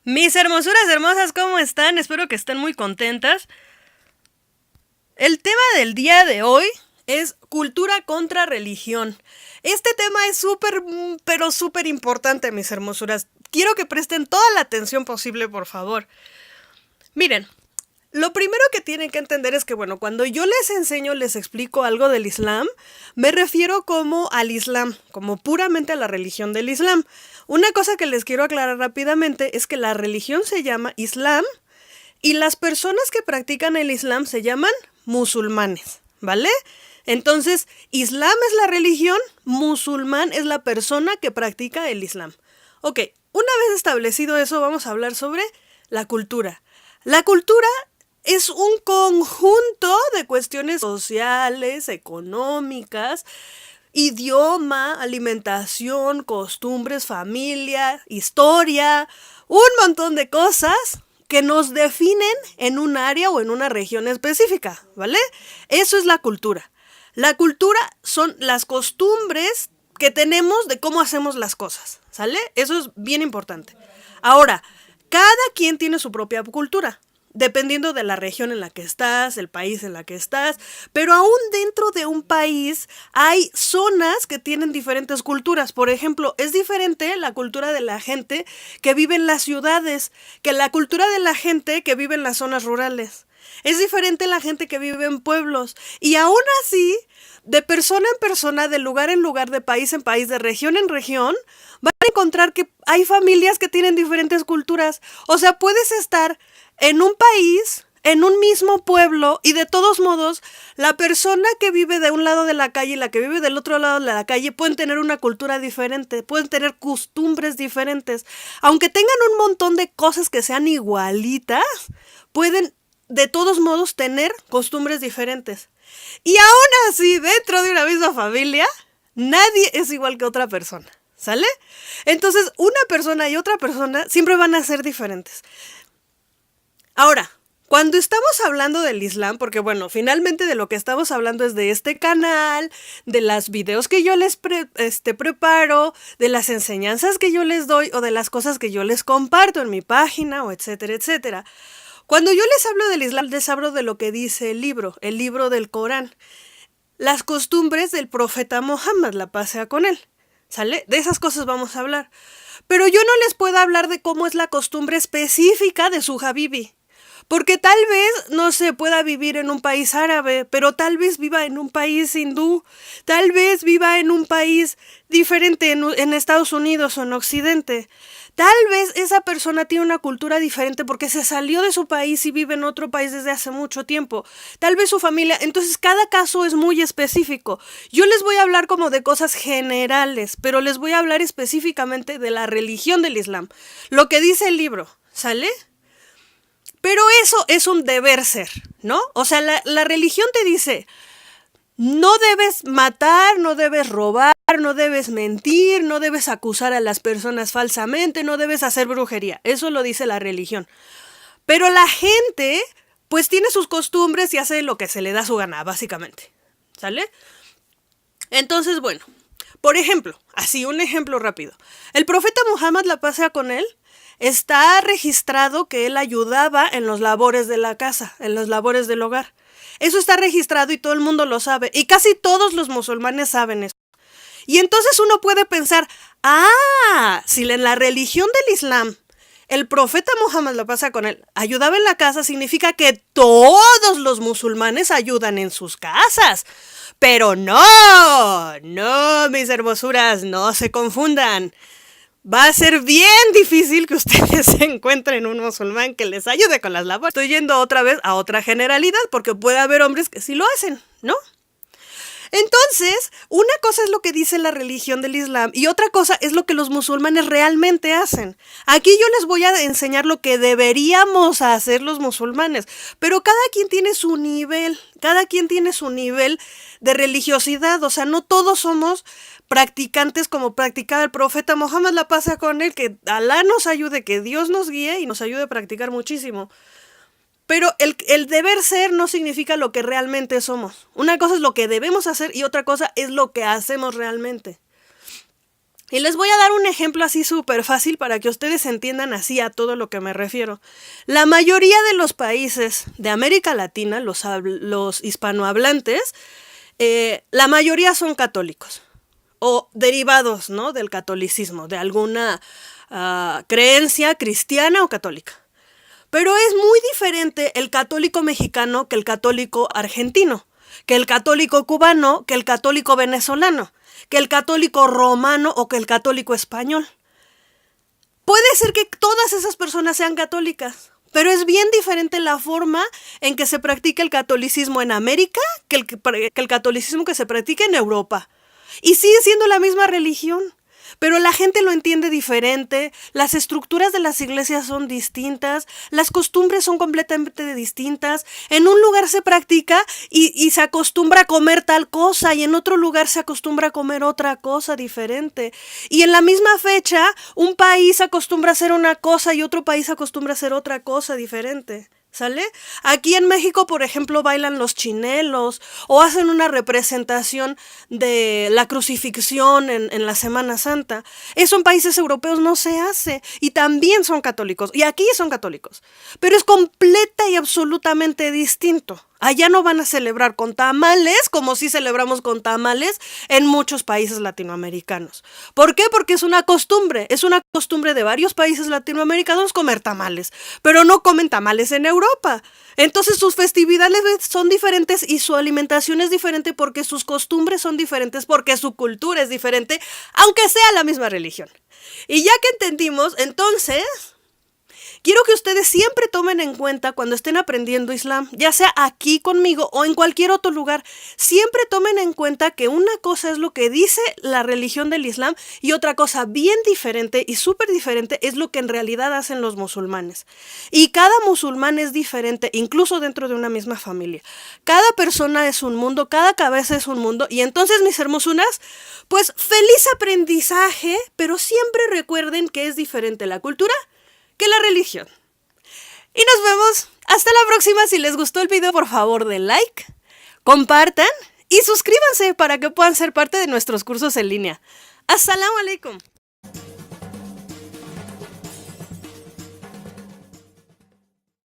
Mis hermosuras hermosas, ¿cómo están? Espero que estén muy contentas. El tema del día de hoy es cultura contra religión. Este tema es súper, pero súper importante, mis hermosuras. Quiero que presten toda la atención posible, por favor. Miren, lo primero que tienen que entender es que, bueno, cuando yo les enseño, les explico algo del Islam, me refiero como al Islam, como puramente a la religión del Islam. Una cosa que les quiero aclarar rápidamente es que la religión se llama Islam y las personas que practican el Islam se llaman musulmanes, ¿vale? Entonces, Islam es la religión, musulmán es la persona que practica el Islam. Ok, una vez establecido eso, vamos a hablar sobre la cultura. La cultura es un conjunto de cuestiones sociales, económicas, idioma, alimentación, costumbres, familia, historia, un montón de cosas que nos definen en un área o en una región específica, ¿vale? Eso es la cultura. La cultura son las costumbres que tenemos de cómo hacemos las cosas, ¿sale? Eso es bien importante. Ahora, cada quien tiene su propia cultura, dependiendo de la región en la que estás, el país en la que estás, pero aún dentro de un país hay zonas que tienen diferentes culturas. Por ejemplo, es diferente la cultura de la gente que vive en las ciudades que la cultura de la gente que vive en las zonas rurales. Es diferente la gente que vive en pueblos. Y aún así, de persona en persona, de lugar en lugar, de país en país, de región en región, van a encontrar que hay familias que tienen diferentes culturas. O sea, puedes estar en un país, en un mismo pueblo, y de todos modos, la persona que vive de un lado de la calle y la que vive del otro lado de la calle pueden tener una cultura diferente, pueden tener costumbres diferentes. Aunque tengan un montón de cosas que sean igualitas, pueden de todos modos tener costumbres diferentes. Y aún así, dentro de una misma familia, nadie es igual que otra persona, ¿sale? Entonces, una persona y otra persona siempre van a ser diferentes. Ahora, cuando estamos hablando del Islam, porque bueno, finalmente de lo que estamos hablando es de este canal, de los videos que yo les preparo, de las enseñanzas que yo les doy o de las cosas que yo les comparto en mi página o etcétera, etcétera. Cuando yo les hablo del Islam, les hablo de lo que dice el libro del Corán, las costumbres del profeta Muhammad, la paz sea con él, ¿sale? De esas cosas vamos a hablar. Pero yo no les puedo hablar de cómo es la costumbre específica de su Habibi. Porque tal vez no se pueda vivir en un país árabe, pero tal vez viva en un país hindú, tal vez viva en un país diferente en Estados Unidos o en Occidente. Tal vez esa persona tiene una cultura diferente porque se salió de su país y vive en otro país desde hace mucho tiempo. Tal vez su familia, entonces cada caso es muy específico. Yo les voy a hablar como de cosas generales, pero les voy a hablar específicamente de la religión del Islam. Lo que dice el libro, ¿sale? Pero eso es un deber ser, ¿no? O sea, la religión te dice, no debes matar, no debes robar, no debes mentir, no debes acusar a las personas falsamente, no debes hacer brujería. Eso lo dice la religión. Pero la gente, pues tiene sus costumbres y hace lo que se le da su gana, básicamente. ¿Sale? Entonces, bueno, por ejemplo, así un ejemplo rápido. El profeta Muhammad, la paz sea con él, está registrado que él ayudaba en los labores de la casa, en los labores del hogar. Eso está registrado y todo el mundo lo sabe. Y casi todos los musulmanes saben eso. Y entonces uno puede pensar, si en la religión del Islam el profeta Muhammad, la pasa con él, ayudaba en la casa, significa que todos los musulmanes ayudan en sus casas. Pero no, mis hermosuras, no se confundan. Va a ser bien difícil que ustedes encuentren un musulmán que les ayude con las labores. Estoy yendo otra vez a otra generalidad porque puede haber hombres que sí lo hacen, ¿no? Entonces, una cosa es lo que dice la religión del Islam y otra cosa es lo que los musulmanes realmente hacen. Aquí yo les voy a enseñar lo que deberíamos hacer los musulmanes, pero cada quien tiene su nivel, de religiosidad, o sea, no todos somos practicantes como practicaba el profeta Muhammad, la paz con él, que Alá nos ayude, que Dios nos guíe y nos ayude a practicar muchísimo. Pero el deber ser no significa lo que realmente somos. Una cosa es lo que debemos hacer y otra cosa es lo que hacemos realmente. Y les voy a dar un ejemplo así súper fácil para que ustedes entiendan así a todo lo que me refiero. La mayoría de los países de América Latina, los hispanohablantes, la mayoría son católicos o derivados, ¿no?, del catolicismo, de alguna creencia cristiana o católica. Pero es muy diferente el católico mexicano que el católico argentino, que el católico cubano, que el católico venezolano, que el católico romano o que el católico español. Puede ser que todas esas personas sean católicas, pero es bien diferente la forma en que se practica el catolicismo en América que el catolicismo que se practica en Europa. Y sigue siendo la misma religión, pero la gente lo entiende diferente, las estructuras de las iglesias son distintas, las costumbres son completamente distintas. En un lugar se practica y se acostumbra a comer tal cosa, y en otro lugar se acostumbra a comer otra cosa diferente. Y en la misma fecha, un país acostumbra a hacer una cosa y otro país acostumbra a hacer otra cosa diferente. ¿Sale? Aquí en México, por ejemplo, bailan los chinelos o hacen una representación de la crucifixión en la Semana Santa. Eso en países europeos no se hace y también son católicos. Y aquí son católicos. Pero es completa y absolutamente distinto. Allá no van a celebrar con tamales como sí celebramos con tamales en muchos países latinoamericanos. ¿Por qué? Porque es una costumbre de varios países latinoamericanos comer tamales, pero no comen tamales en Europa. Entonces sus festividades son diferentes y su alimentación es diferente porque sus costumbres son diferentes, porque su cultura es diferente, aunque sea la misma religión. Y ya que entendimos, entonces quiero que ustedes siempre tomen en cuenta cuando estén aprendiendo Islam, ya sea aquí conmigo o en cualquier otro lugar, siempre tomen en cuenta que una cosa es lo que dice la religión del Islam y otra cosa bien diferente y súper diferente es lo que en realidad hacen los musulmanes. Y cada musulmán es diferente, incluso dentro de una misma familia. Cada persona es un mundo, cada cabeza es un mundo, y entonces, mis hermosunas, pues feliz aprendizaje, pero siempre recuerden que es diferente la cultura que la religión. Y nos vemos hasta la próxima. Si les gustó el video, por favor, den like, compartan y suscríbanse para que puedan ser parte de nuestros cursos en línea. As-salamu alaikum.